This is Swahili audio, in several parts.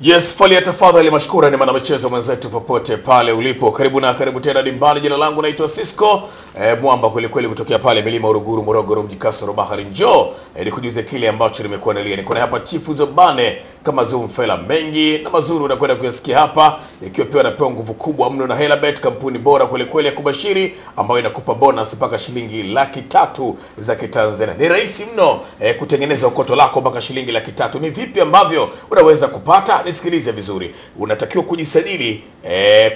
Yes, fali ya tafadhali mashkura ni mwanamichezo mwenzetu popote pale ulipo. Karibu tena dimbani. Jina langu naitwa Cisco. Mwamba kweli kutokea pale milima Uruguru, Morogoro, mji Kasoro, Bahari. Njoo nikujuze kile ambacho nimekuandalia. Niko hapa Chifu Zobane kama Zumfela, mengi na mazuri unakwenda kuyasikia hapa, ikiwa pia napewa nguvu kubwa mno na Helabet, kampuni bora kweli ya kubashiri ambayo inakupa bonus mpaka shilingi 300,000 za Kitanzania. Ni rahisi mno kutengeneza ukoto lako mpaka shilingi 300,000. Ni vipi ambavyo unaweza kupata? Nisikilize vizuri. Unatakiwa kujisajili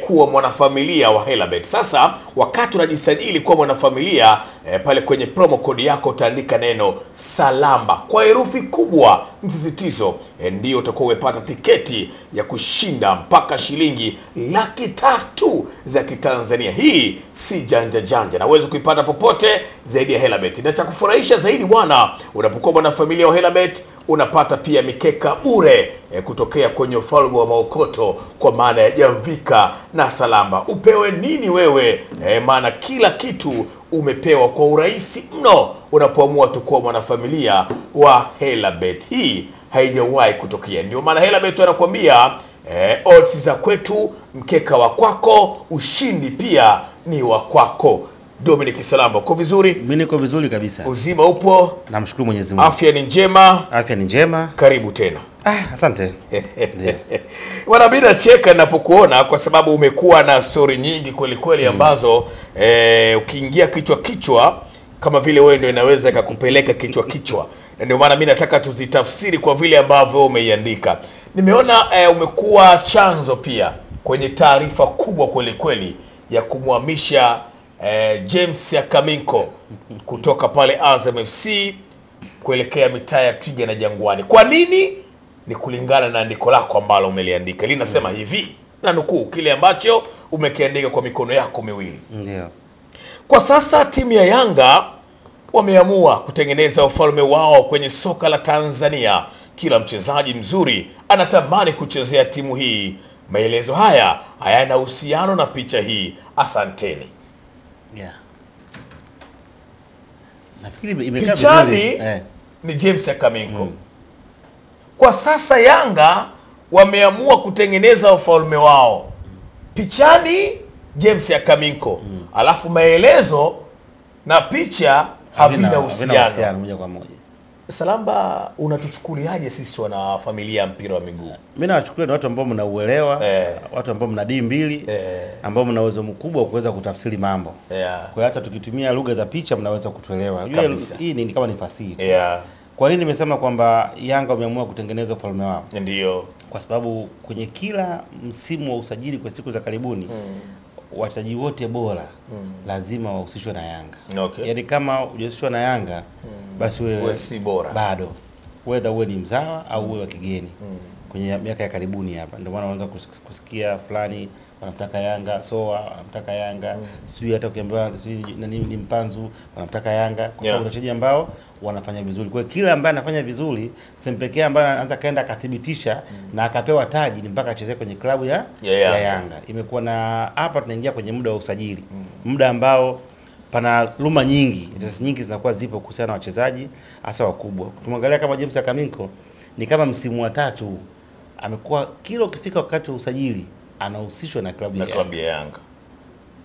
kuwa mwanafamilia wa Helabet. Sasa wakati unajisajili kuwa mwanafamilia pale kwenye promo code yako utaandika neno Salamba kwa herufi kubwa, msisitizo, ndio utakuwa umepata tiketi ya kushinda mpaka shilingi 300,000 za Kitanzania. Hii si janja na uweze kuipata popote zaidi ya Helabet. Na cha kufurahisha zaidi bwana, unapokuwa mwanafamilia wa Helabet unapata pia mikeka bure kutokea kwenye ufalme wa maokoto, kwa maana ya Jamvika na Salamba. Upewe nini wewe? Maana kila kitu umepewa kwa urahisi mno unapoamua tu kuwa mwanafamilia wa Helabet. Hii haijawahi kutokea. Ndio maana Helabet wanakuambia odds za kwetu, mkeka wa kwako, ushindi pia ni wa kwako. Dominic Salamba, uko vizuri? Mimi niko vizuri kabisa. Uzima upo? Namshukuru Mwenyezi Mungu. Afya ni njema? Afya ni njema. Karibu tena. Asante. Wana bila cheka ninapokuona, kwa sababu umekuwa na story nyingi kweli ambazo ukiingia kichwa kama vile wewe ndio inaweza ikakupeleka kichwa. Na ndio maana mimi nataka tuzitafsiri kwa vile ambavyo umeiandika. Nimeona umekuwa chanzo pia kwenye taarifa kubwa kweli ya kumhamisha James Akaminko kutoka pale Azam FC kuelekea mitaa ya Twiga na Jangwani. Kwa nini? Ni kulingana na andiko lako ambalo umeliandika. Linasema hivi, na nukuu kile ambacho umekiandika kwa mikono yako miwili. Ndio. Kwa sasa timu ya Yanga wameamua kutengeneza ufalme wao kwenye soka la Tanzania. Kila mchezaji mzuri anatamani kuchezea timu hii. Maelezo haya hayana uhusiano na picha hii. Asanteni. Yeah. Nafikiri imekaa vizuri. Ni James Akaminko. Kwa sasa Yanga wameamua kutengeneza ufalme wao. Pichani James Akaminko. Alafu maelezo na picha havina uhusiano moja kwa moja. Salamba, unatuchukuliaje sisi wana familia mpira wa miguu? Mimi nawachukulia ni watu ambao mnauelewa, watu ambao mna dini mbili, ambao mna uwezo mkubwa wa kuweza kutafsiri mambo. Kwa hiyo hata tukitumia lugha za picha mnaweza kutuelewa. Hii ni kama ni fasihi. Kwa nini nimesema kwamba Yanga wameamua kutengeneza ufalme wao? Ndio. Kwa sababu kwenye kila msimu wa usajili kwa siku za karibuni wachezaji wote bora lazima wahusishwe na Yanga. Okay. Yaani kama hujahusishwa na Yanga basi wewe si bora. Bado. Whether uwe ni mzawa au uwe wa kigeni. Kwenye miaka ya karibuni hapa ndio maana unaanza kusikia fulani wanamtaka Yanga, Soa wanamtaka Yanga, sio hata ukiambiwa ni Mpanzu wanamtaka Yanga, kwa sababu wachezaji ambao wanafanya vizuri. Kwa hiyo kila ambaye anafanya vizuri, sempekea ambaye anaanza kaenda akathibitisha na akapewa taji ni mpaka achezee kwenye klabu ya Yanga. Imekuwa na hapa tunaingia kwenye muda wa usajili. Muda ambao pana luma nyingi, nyingi zinakuwa zipo kuhusiana na wachezaji hasa wakubwa. Tumwangalia kama James Akaminko ni kama msimu wa 3 amekuwa kila ukifika wakati wa usajili anahusishwa na klabu ya Yanga.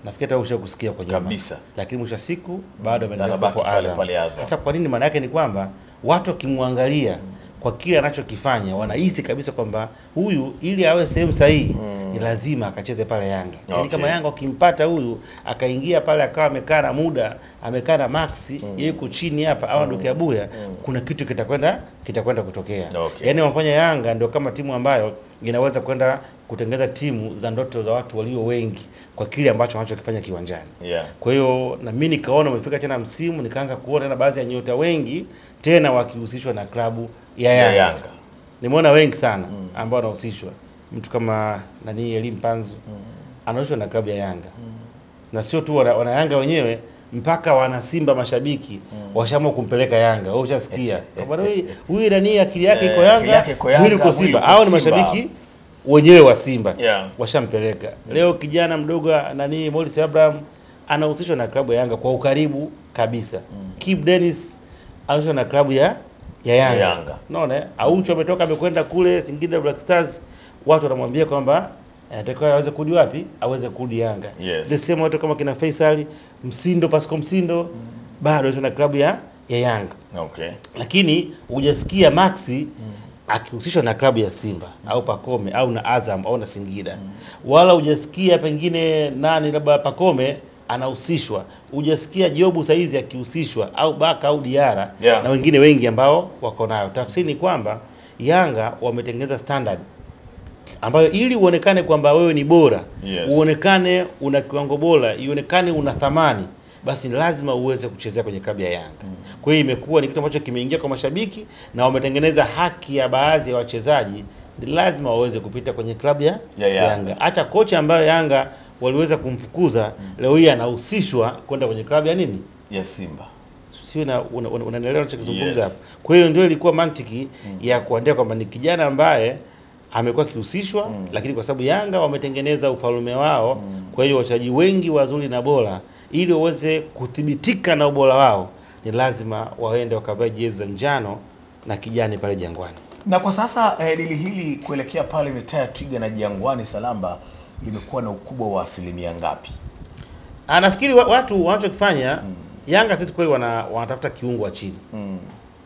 Nafikiri hata ushakusikia kwa jamaa kabisa. Lakini mwisho siku bado ameendelea kwa Azam. Sasa kwa nini? Maana yake ni kwamba watu wakimwangalia kwa kile anachokifanya wanahisi kabisa kwamba huyu ili awe sehemu sahihi ni lazima akacheze pale Yanga. Yaani kama Yanga ukimpata huyu akaingia pale akawa amekaa na muda, amekaa na Maxi, yeye yuko chini hapa au ndoke Abuya, kuna kitu kitakwenda kutokea. Yaani wafanya Yanga ndio kama timu ambayo inaweza kwenda kutengeneza timu za ndoto za watu walio wengi kwa kile ambacho wanachokifanya kiwanjani. Kwa hiyo na mimi nikaona umefika tena msimu, nikaanza kuona tena baadhi ya nyota wengi tena wakihusishwa na klabu ya Yanga. Nimeona wengi sana ambao wanahusishwa. Mtu kama Elim Mpanzu anahusishwa na klabu ya Yanga. Na sio tu wana Yanga wenyewe, mpaka wana Simba mashabiki washaamua kumpeleka Yanga. Wewe ushasikia? Bwana huyu akili yake iko Yanga, mwili uko Simba. Hao ni mashabiki wenyewe wa Simba. Washampeleka. Leo kijana mdogo Morris Abraham anahusishwa na klabu ya Yanga kwa ukaribu kabisa. Kip Dennis anahusishwa na klabu ya Yanga. Unaona? Aucho ametoka amekwenda kule Singida Black Stars watu wanamwambia kwamba anatakiwa aweze kurudi wapi? Aweze kurudi Yanga. The same watu kama kina Faisal, Msindo, Pascal Msindo bado na klabu ya Yanga. Lakini hujasikia Maxi akihusishwa na klabu ya Simba au Pacome au na Azam au na Singida. Wala hujasikia pengine nani labda Pacome anahusishwa. Hujasikia Jobu saizi akihusishwa au Baka au Diara na wengine wengi ambao wako nayo. Tafsiri ni kwamba Yanga wametengeneza standard ambayo ili uonekane kwamba wewe ni bora, uonekane una kiwango bora, ionekane una thamani, basi lazima uweze kuchezea kwenye klabu ya Yanga. Kwa hiyo imekuwa ni kitu ambacho kimeingia kwa mashabiki na wametengeneza haki ya baadhi ya wachezaji ni lazima waweze kupita kwenye klabu ya Yanga. Hata kocha ambaye Yanga waliweza kumfukuza leo hii anahusishwa kwenda kwenye klabu ya nini? Ya Simba. Sio na unaelewa ninachozungumza hapa. Kwa hiyo ndio ilikuwa mantiki ya kuandika kwamba ni kijana ambaye amekuwa kihusishwa lakini kwa sababu Yanga wametengeneza ufalme wao, kwa hiyo wachezaji wengi wazuri na bora, ili waweze kudhibitika na ubora wao ni lazima waende wakavae jezi za njano na kijani pale Jangwani. Na kwa sasa dili hili kuelekea pale mitaa ya Twiga na Jangwani Salamba limekuwa na ukubwa wa asilimia ngapi? Nafikiri watu wanachokifanya Yanga sisi kweli wanatafuta kiungo wa chini.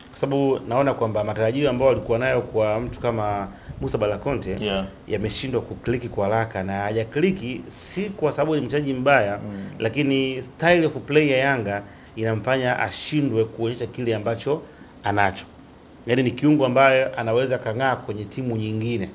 Kwa sababu naona kwamba matarajio ambao walikuwa nayo kwa mtu kama Musa Balakonte yameshindwa kukliki kwa haraka, na hajakliki si kwa sababu ni mchezaji mbaya, lakini style of play ya Yanga inamfanya ashindwe kuonyesha kile ambacho anacho. Yaani ni kiungo ambaye anaweza kang'aa kwenye timu nyingine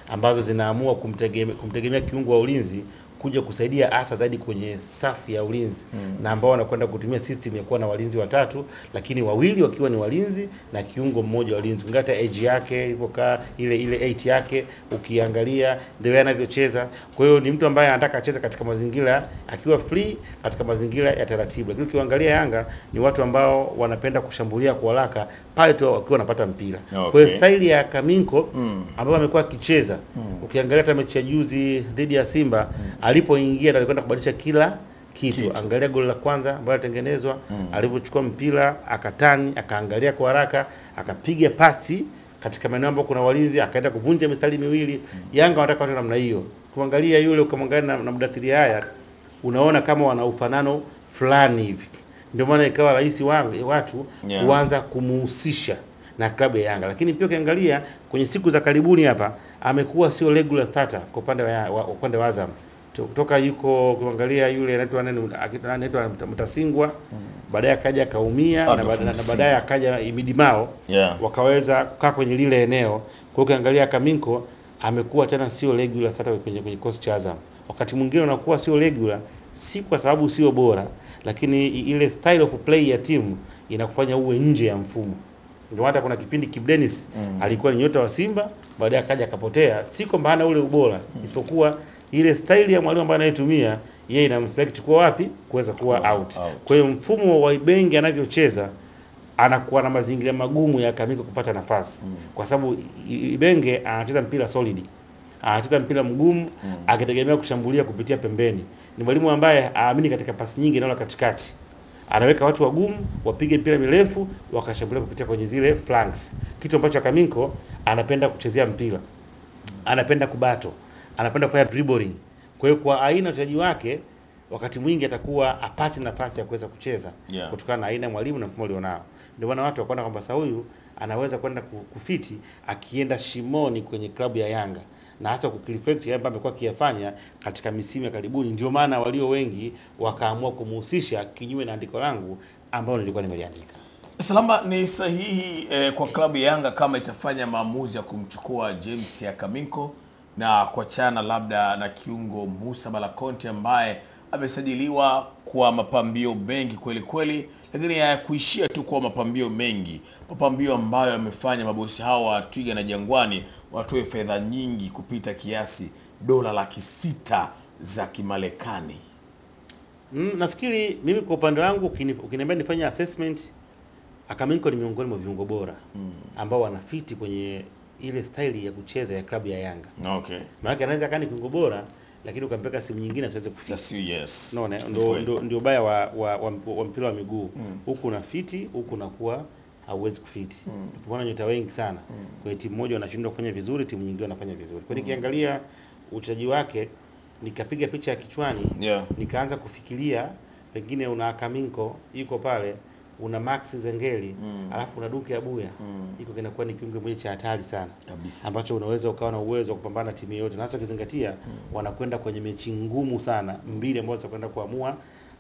ambazo zinaamua kumtegemea kiungo wa ulinzi kuja kusaidia hasa zaidi kwenye safu ya ulinzi na ambao wanakwenda kutumia system ya kuwa na walinzi watatu, lakini wawili wakiwa ni walinzi na kiungo mmoja walinzi. Ngata edge yake ilipokaa ile 8 yake ukiangalia ndio anavyocheza. Kwa hiyo ni mtu ambaye anataka acheze katika mazingira akiwa free, katika mazingira ya taratibu. Lakini ukiangalia Yanga ni watu ambao wanapenda kushambulia kwa haraka pale tu wakiwa wanapata mpira. Kwa hiyo style ya Kaminko ambaye amekuwa akicheza ukiangalia hata mechi ya juzi dhidi ya Simba alipoingia alikwenda kubadilisha kila kitu. Angalia goli la kwanza ambalo tengenezwa, alipochukua mpira akatani, akaangalia kwa haraka, akapiga pasi katika maeneo ambapo kuna walinzi, akaenda kuvunja mistari miwili. Yanga wanataka watu namna hiyo. Kuangalia yule ukamwangalia na Mudathiri haya, unaona kama wana ufanano fulani hivi. Ndio maana ikawa rahisi watu kuanza kumuhusisha na klabu ya Yanga. Lakini pia ukiangalia kwenye siku za karibuni hapa amekuwa sio regular starter kwa upande wa Azam. Kutoka yuko kuangalia yule anaitwa Mtasingwa, baadaye akaja kaumia na baadaye akaja Imidimao wakaweza kukaa kwenye lile eneo. Kwa hiyo ukiangalia Kaminko amekuwa tena sio regular starter kwenye kikosi cha Azam. Wakati mwingine unakuwa sio regular si kwa sababu sio bora, lakini ile style of play ya timu inakufanya uwe nje ya mfumo. Ndio hata kuna kipindi Kibu Denis alikuwa ni nyota wa Simba, baadaye akaja akapotea. Si kwamba hana ule ubora, isipokuwa ile style ya mwalimu ambaye anaitumia yeye inamselect kwa wapi kuweza kuwa out. Kwa hiyo mfumo wa Ibenge anavyocheza anakuwa na mazingira magumu ya Kaminko kupata nafasi. Kwa sababu Ibenge anacheza mpira solid. Anacheza mpira mgumu akitegemea kushambulia kupitia pembeni. Ni mwalimu ambaye aamini katika pasi nyingi na katikati. Anaweka watu wagumu wapige mpira mirefu wakashambulia kupitia kwenye zile flanks. Kitu ambacho Kaminko anapenda kuchezea mpira. Anapenda kubato. Anapenda kufanya dribbling. Kwa hiyo kwa aina ya uchezaji wake wakati mwingi atakuwa apate nafasi ya kuweza kucheza kutokana na aina ya mwalimu na mfumo alionao. Ndio maana watu wakaona kwamba sasa huyu anaweza kwenda kufiti akienda shimoni kwenye klabu ya Yanga, na hasa kukireflect yale ambayo amekuwa akiyafanya katika misimu ya karibuni. Ndio maana walio wengi wakaamua kumhusisha kinyume na andiko langu ambalo nilikuwa nimeliandika. Salamba, ni sahihi kwa klabu ya Yanga kama itafanya maamuzi ya kumchukua James ya Kaminko na kuachana labda na kiungo Musa Balakonte ambaye amesajiliwa kwa mapambio mengi kweli kweli, lakini hayakuishia tu kwa mapambio mengi, mapambio ambayo yamefanya mabosi hao wa Twiga na Jangwani watoe fedha nyingi kupita kiasi, dola 600,000 za Kimarekani. Nafikiri mimi kwa upande wangu ukiniambia nifanye assessment, Kaminko ni miongoni mwa viungo bora ambao wanafiti kwenye ile style ya kucheza ya klabu ya Yanga. Maana anaweza kani kiungo bora lakini ukampeka simu nyingine asiweze kufiti. Ndio baya wa mpira wa miguu. Huku unafiti, huku unakuwa hauwezi kufiti. Tukiona nyota wengi sana kwenye timu moja wanashindwa kufanya vizuri, timu nyingine wanafanya vizuri. Kwa nikiangalia uchezaji wake nikapiga picha ya kichwani, nikaanza kufikiria pengine una Kaminko yuko pale, una Max Zengeli, alafu una Duke Abuya, iko kinakuwa ni kiungo moja cha hatari sana kabisa, ambacho unaweza ukawa na uwezo wa kupambana timu yote, na hasa ukizingatia wanakwenda kwenye mechi ngumu sana mbili ambazo zitakwenda kuamua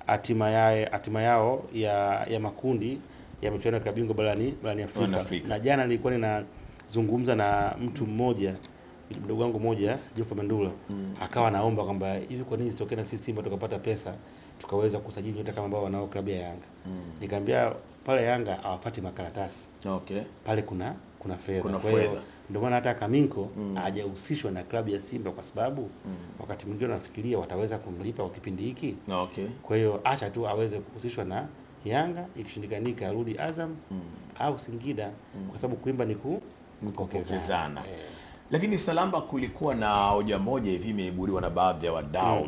hatima yao ya makundi ya michuano ya bingwa barani Afrika. Na jana nilikuwa ninazungumza na mtu mmoja, mdogo wangu mmoja, Joffa Mandula, akawa naomba kwamba hivi kwa nini sitokee na sisi Simba tukapata pesa tukaweza kusajili nyota kama ambao wanao klabu ya Yanga. Nikamwambia pale Yanga hawafati makaratasi. Pale kuna fedha. Kwa hiyo ndio maana hata Kaminko hajahusishwa na klabu ya Simba kwa sababu wakati mwingine wanafikiria wataweza kumlipa kwa kipindi hiki. Kwa hiyo acha tu aweze kuhusishwa na Yanga, ikishindikanika arudi Azam au Singida, kwa sababu kuimba ni kupokezana. Lakini Salamba, kulikuwa na hoja moja hivi imeibuliwa na baadhi ya wadau,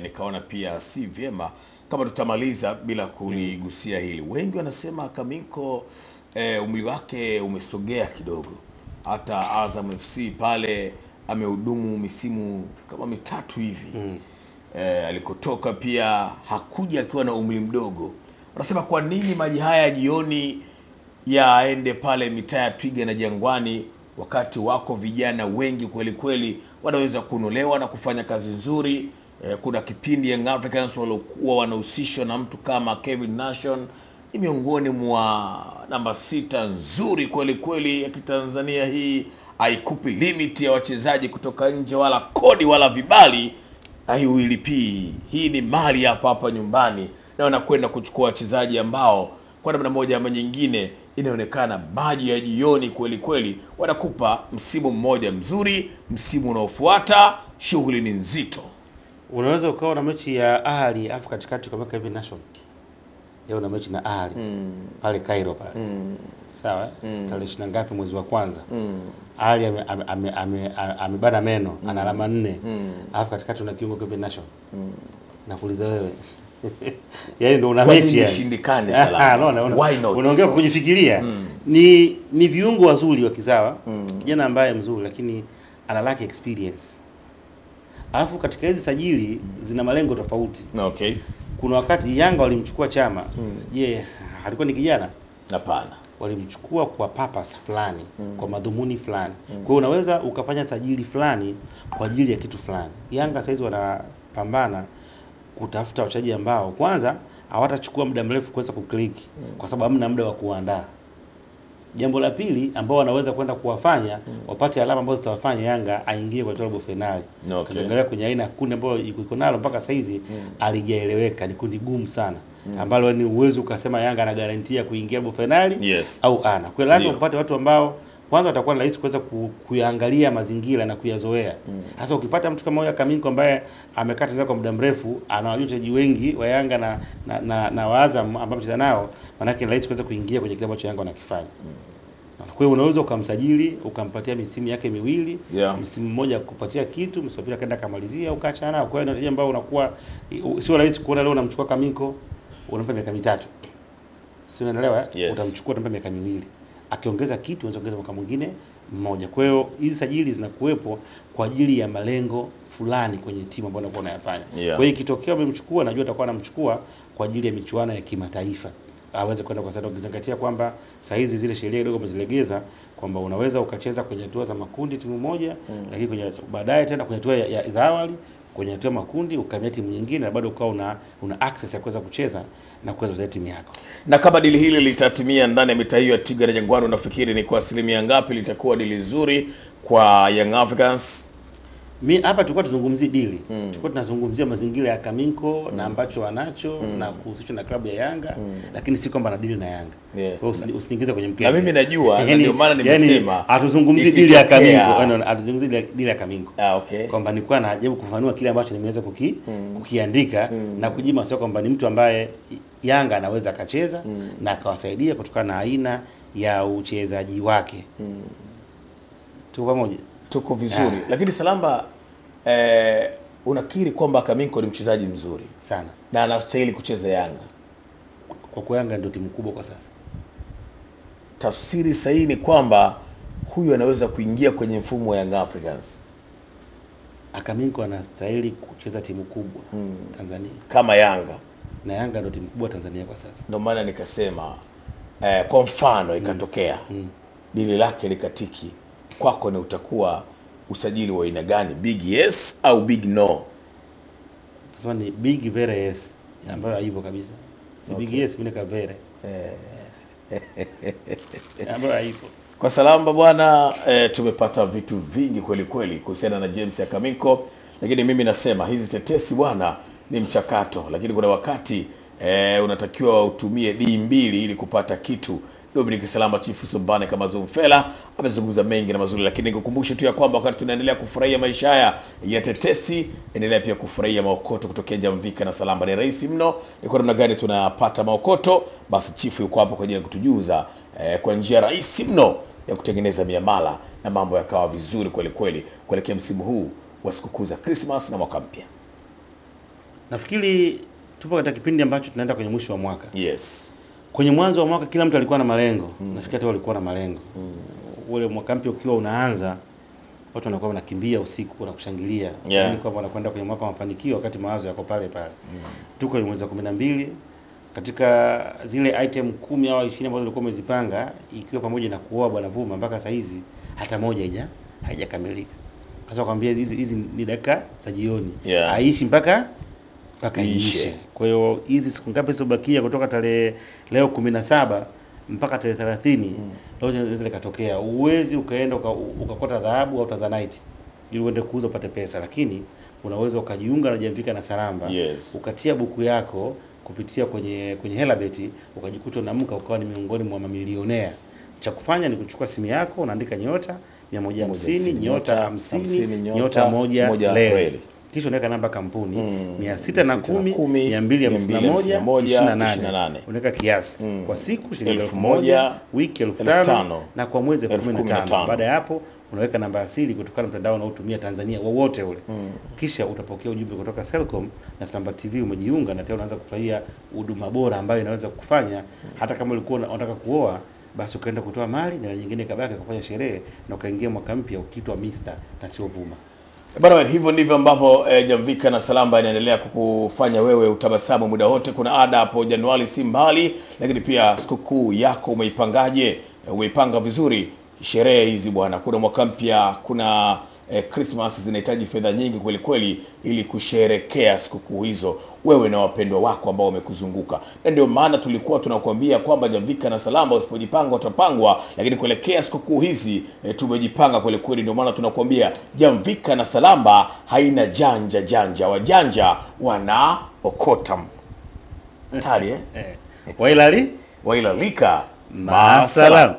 nikaona pia si vyema kama tutamaliza bila kuligusia hili. Wengi wanasema Kaminko umri wake umesogea kidogo. Hata Azam FC pale amehudumu misimu kama mitatu hivi. Alikotoka pia hakuja akiwa na umri mdogo. Wanasema kwa nini maji haya jioni yaende pale mitaa ya Twiga na Jangwani wakati wako vijana wengi kweli kweli wanaweza kunolewa na kufanya kazi nzuri. Kuna kipindi Young Africans walikuwa wanahusishwa na mtu kama Kevin Nation, ni miongoni mwa namba 6 nzuri kweli kweli ya Kitanzania. Hii haikupi limit ya wachezaji kutoka nje wala kodi wala vibali, haiuilipii. Hii ni mali hapa nyumbani, na wanakwenda kuchukua wachezaji ambao kwa namna moja ama nyingine inaonekana maji ya jioni kweli kweli. Wanakupa msimu mmoja mzuri, msimu unaofuata shughuli ni nzito. Unaweza ukawa na mechi ya Ahli afu katikati kama Kevin Nation yeye una mechi na Ahli pale Cairo pale, sawa, tarehe 20 ngapi mwezi wa kwanza, Ahli amebana meno, ana alama 4, afu katikati una kiungo Kevin Nation. Nakuuliza wewe yaani ndio una mechi ya shindikane Salama. Why not? Unaongea kujifikiria. Ni viungo wazuri wa kizawa, kijana ambaye mzuri lakini ana lack experience. Alafu katika hizi sajili zina malengo tofauti. Kuna wakati Yanga walimchukua Chama. Je, alikuwa ni kijana? Hapana. Walimchukua kwa purpose fulani, kwa madhumuni fulani. Kwa hiyo unaweza ukafanya sajili fulani kwa ajili ya kitu fulani. Yanga saizi wanapambana kutafuta wachezaji ambao kwanza hawatachukua muda mrefu kuweza kuclick kwa sababu hamna muda wa kuandaa. Jambo la pili ambao wanaweza kwenda kuwafanya wapate alama ambazo zitawafanya Yanga aingie kwa robo finali. Ukiangalia kwenye aina kundi ambayo iko nalo mpaka saizi alijaeleweka, ni kundi gumu sana ambalo ni uwezo ukasema Yanga ana garantia kuingia robo finali au ana. Kwa lazima upate watu ambao kwanza watakuwa rahisi kuweza kuangalia mazingira na kuyazoea. Sasa ukipata mtu kama huyo Kaminko ambaye amekata zako kwa muda mrefu, anawajua wachezaji wengi wa Yanga na wa Azam ambao mcheza nao, maana yake rahisi kuweza kuingia kwenye kile ambacho Yanga wanakifanya. Kwa hiyo unaweza ukamsajili, ukampatia misimu yake miwili, msimu mmoja kupatia kitu, msimu pili akaenda kamalizia ukaacha nao. Kwa hiyo ndio ambao unakuwa sio rahisi kuona leo unamchukua Kaminko unampa miaka 3. Sio, unaelewa? Utamchukua unampa miaka 2. Akiongeza kitu unaweza ongeza mwaka mwingine mmoja. Kwa hiyo hizi sajili zinakuwepo kwa ajili ya malengo fulani kwenye timu ambayo unakuwa unayafanya. Kwa hiyo ikitokea umemchukua, najua atakuwa anamchukua kwa ajili ya michuano ya kimataifa, aweze kwenda, kwa sababu ukizingatia kwamba saa hizi zile sheria kidogo umezilegeza kwamba unaweza ukacheza kwenye hatua za makundi timu moja, lakini kwenye baadaye tena kwenye hatua za awali kwenye hatua makundi ukamia timu nyingine na bado ukao una access ya kuweza kucheza na kuweza kuzalisha timu yako. Na kama dili hili litatimia ndani ya mita hiyo ya Twiga na Jangwani, unafikiri ni kwa asilimia ngapi litakuwa dili nzuri kwa Young Africans? Mimi hapa tulikuwa tuzungumzie dili. Tulikuwa tunazungumzia mazingira ya Kaminko na ambacho wanacho na kuhusishwa na klabu ya Yanga, lakini si kwamba na dili na Yanga. Kwa hiyo usiniingize kwenye mkeka. Na mimi najua ndio maana nimesema hatuzungumzie dili ya Kaminko, hatuzungumzie dili ya Kaminko. Kwamba nilikuwa najaribu kufanua kile ambacho nimeweza kukiandika na kujima, sio kwamba ni mtu ambaye Yanga anaweza akacheza na akawasaidia kutokana na aina ya uchezaji wake. Tuko pamoja? Tuko vizuri. Lakini Salamba, unakiri kwamba Kaminko ni mchezaji mzuri sana na anastahili kucheza Yanga? Kwa Yanga ndio timu kubwa kwa sasa. tafsiri sahihi ni kwamba huyu anaweza kuingia kwenye mfumo wa Young Africans. Akaminko anastahili kucheza timu kubwa Tanzania kama Yanga, na Yanga ndio timu kubwa Tanzania kwa sasa. Ndio maana nikasema kwa mfano ikatokea dili lake likatiki, kwako ni utakuwa usajili wa aina gani? Big yes au big no? Nasema ni big very yes, ambayo haipo kabisa. Si okay. Big yes mimi ka very ambayo haipo. Kwa salamba bwana, tumepata vitu vingi kweli kweli kuhusiana na James Akaminko, lakini mimi nasema hizi tetesi bwana ni mchakato, lakini kuna wakati unatakiwa utumie D2 ili kupata kitu. Dominic Salamba Chifu Sombane kama Zumfela amezungumza mengi na mazuri, lakini nikukumbushe tu ya kwamba wakati tunaendelea kufurahia maisha haya ya tetesi, endelea pia kufurahia maokoto kutokea Jamvika na Salamba. Ni rahisi mno. Ni kwa namna gani tunapata maokoto? Basi Chifu yuko hapo kwa ajili ya kutujuza kwa njia rahisi mno ya kutengeneza miamala na mambo yakawa vizuri kweli kweli kuelekea msimu huu wa sikukuu za Christmas na mwaka mpya. Nafikiri tupo katika kipindi ambacho tunaenda kwenye mwisho wa mwaka. Yes. Kwenye mwanzo wa mwaka kila mtu alikuwa na malengo. Nafikiri hata walikuwa na malengo. Ule mwaka mpya ukiwa unaanza, watu wanakuwa wanakimbia usiku na kushangilia. Yaani kwamba wanakwenda kwenye mwaka wa mafanikio wakati mawazo yako pale pale. Tuko kwenye mwezi wa 12, katika zile item 10 au 20 ambazo ulikuwa umezipanga, ikiwa pamoja na kuoa Bwana Vuma, mpaka saa hizi hata moja haijakamilika. Sasa kwambia hizi ni dakika za jioni. Aishi mpaka iishe. Kwa hiyo hizi siku ngapi zilizobakia kutoka leo 17 mpaka tarehe 30, leo inaweza likatokea. Uwezi ukaenda ukakota dhahabu au Tanzanite ili uende kuuza upate pesa, lakini unaweza ukajiunga na Jamvika na Salamba. Ukatia buku yako kupitia kwenye Helabet, ukajikuta unaamka ukawa ni miongoni mwa mamilionea. Cha kufanya ni kuchukua simu yako, unaandika nyota 150 nyota 50 nyota 1 leo. Kisha unaweka namba kampuni 610 251 28. Unaweka kiasi kwa siku shilingi 1000, wiki 1500 na kwa mwezi 15. Baada ya hapo unaweka namba asili kutokana na mtandao unaotumia Tanzania wowote ule. Kisha utapokea ujumbe kutoka Selcom na Salamba TV umejiunga, na tena unaanza kufurahia huduma bora ambayo inaweza kufanya hata kama ulikuwa unataka kuoa, basi ukaenda kutoa mali na nyingine kabaki kufanya sherehe na ukaingia mwaka mpya ukitwa Mr na sio Vuma. Bwana, hivyo ndivyo ambavyo Jamvika na Salamba inaendelea kukufanya wewe utabasamu muda wote. Kuna ada hapo Januari si mbali, lakini pia sikukuu yako umeipangaje? Umeipanga vizuri sherehe hizi bwana? Kuna mwaka mpya, kuna Christmas, zinahitaji fedha nyingi kweli kweli ili kusherekea sikukuu hizo wewe na wapendwa wako ambao wamekuzunguka. Na ndio maana tulikuwa tunakuambia kwamba Jamvika na Salamba usipojipanga utapangwa, lakini kuelekea sikukuu hizi tumejipanga kweli kweli. Ndio maana tunakuambia Jamvika na Salamba haina janja, wajanja wana okota tali wailalika masalam.